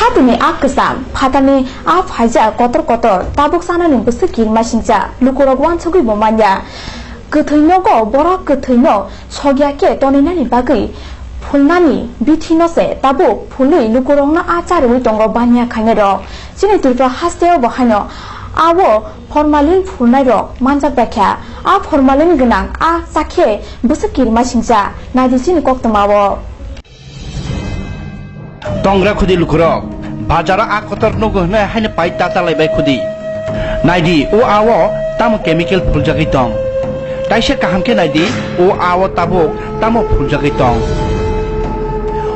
Hadini akasam, Patani, Af Haja, Kotor, Tabuk Sanan Busiki, Mashinja, Lukurogwan Togi Bomanya, Kutunogo, Borak Kutuno, Sogyake, Doninani Bagi, Pulnani, Bitinose, Tabu, Puli, Lukurona Atar, Witongo Banya Kanero, Sinitura Hastel Bohano, Awo, Formalin Punero, Manza Beka, A Formalin Gunang, A Sake, Busiki, Mashinja, Nadisin Koktomawo. Tongra khudi lukurok bazara akotor nogo hna haine pai tata lai bai khudi naidi o awo tam chemical phuljagi tong taise kaham ke naidi o awo tabo tamo phuljagi tong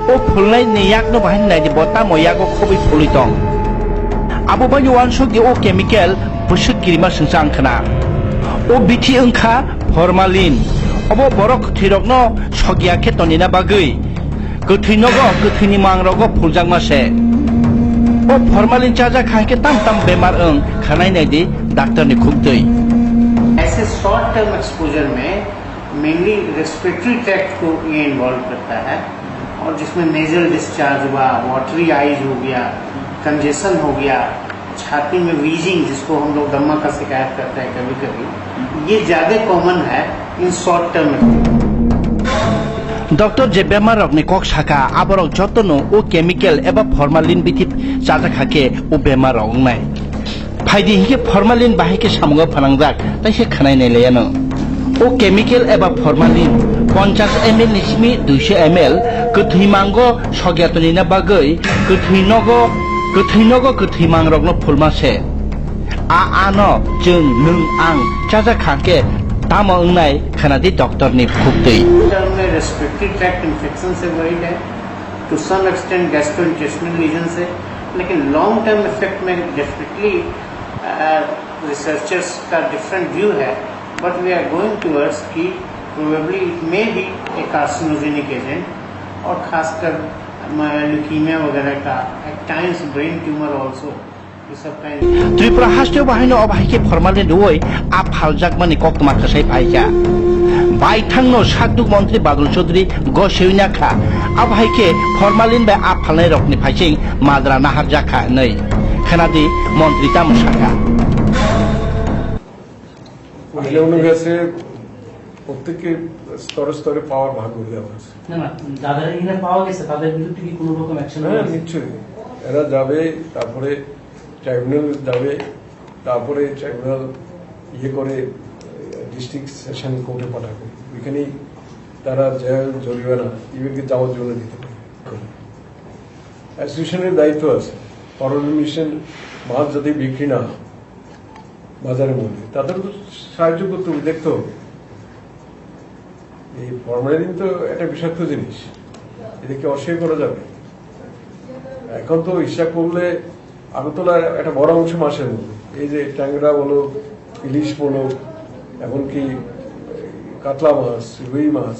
o phulnai ni yak no bahin naidi bota moya go khobi phuli tong abo ba yuan shogi o chemical busuk kirima sungsang khana o bithi angkha formalin obo borok thirok no sogia ke tonina bagui Kuthinogo, Kuthini Mangrogo, Puljang Mase. O formalin charger Kanke Tam Bemar Kanai Nedi, Doctor Nikukti. ऐसे short term exposure में mainly respiratory tract को ये involve करता है और जिसमें nasal discharge हुआ, watery eyes हो गया, कंजेशन हो गया, छाती में वीजिंग जिसको हम लोग दम्मा का शिकायत करते हैं कभी कभी, ये ज्यादा कॉमन है in short term. Doctor je bemar rok ni kok saka aborok jotono o chemical eba formalin biti charger khake o bemar rok nai phaidi hike formalin bahike samunga phanangjak taise khanai nei leyano o chemical eba formalin 50 ml nismi 200 ml kuthimango sogyatoni na bagoi kuthiноgo kuthimangrok no phulmase a no jeng nung ang charger khake तामो उन्नाय खनादी doctor ने खुबते में respiratory tract infection से worried है to some extent gastrointestinal region से लेकिन लॉन्ग टर्म इफेक्ट में डेफिनेटली रिसर्चर्स का डिफरेंट व्यू है but we are going towards कि probably it may be a carcinogenic agent और खासकर ल्यूकीमिया वगैरह का at times brain tumour also Tripura hasteo bahino obahike formalin duoi a phaljak mani koktoma khasai phaika bai thangno sakduk mantri Badul Chaudhary go seuna kha abahike formalin ba a phalnai rokni phaising madra nahar jakha nei khanadi mantri tamusaka মহিলা অনুগাছে প্রত্যেককে স্তরে স্তরে পাওয়ার ভাগ করে দেওয়া হয়েছে না না যাদের এখানে পাওয়া গেছে তাদের বিরুদ্ধে কি কোনো রকম অ্যাকশন হ্যাঁ নিশ্চয়ই এরা যাবে তারপরে ট্রাইব্যুনাল যাবে তারপরে ট্রাইব্যুনাল ইয়ে করে ডিস্ট্রিক্ট সেশন কোর্টে পাঠাবে ওইখানেই তারা জেল জরিমানা ইভেনকে যাবজ্জীবন দিতে পারে অ্যাসোসিয়েশনের দায়িত্ব আছে ফরমালিন মাছ যাতে বিক্রি না হয় বাজারের মধ্যে তাদের তো সাহায্য করতে হবে দেখতে হবে এই ফরমালিন তো একটা বিষাক্ত জিনিস এটাকে অস্বীকার করা যাবে এখন তো হিসাব করলে আগরতলার একটা বড় অংশ মাছের মধ্যে এই যে ট্যাংরা বলো ইলিশ বলো এমনকি কাতলা মাছ রুই মাছ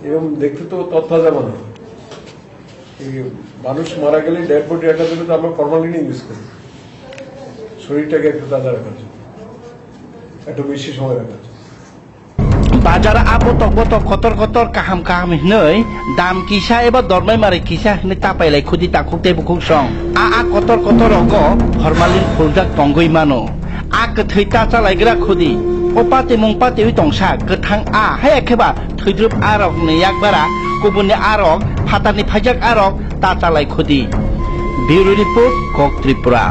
এরকম দেখতে তো তত্তাজা মনে হয় মানুষ মারা গেলে ডেড বডি রাখার জন্য তো আমরা ফরমালিন ইউজ করি শরীরটাকে একটু তাজা রাখার জন্য একটু বেশি সময় রাখার জন্য Bazara abotok kotor kaham hinoi dam kisa eba dormai mare kisa hne tapai lai khudi takukte bukung song a kotor ogo formalin phuljak tongoi mano a kthai ta chalaigra khudi opate mungpate ui tongsa kthang a hai ekheba thidrup arok ne yakbara kubunni arok phatani phajak arok ta chalai khudi Bureau Report Kok Tripura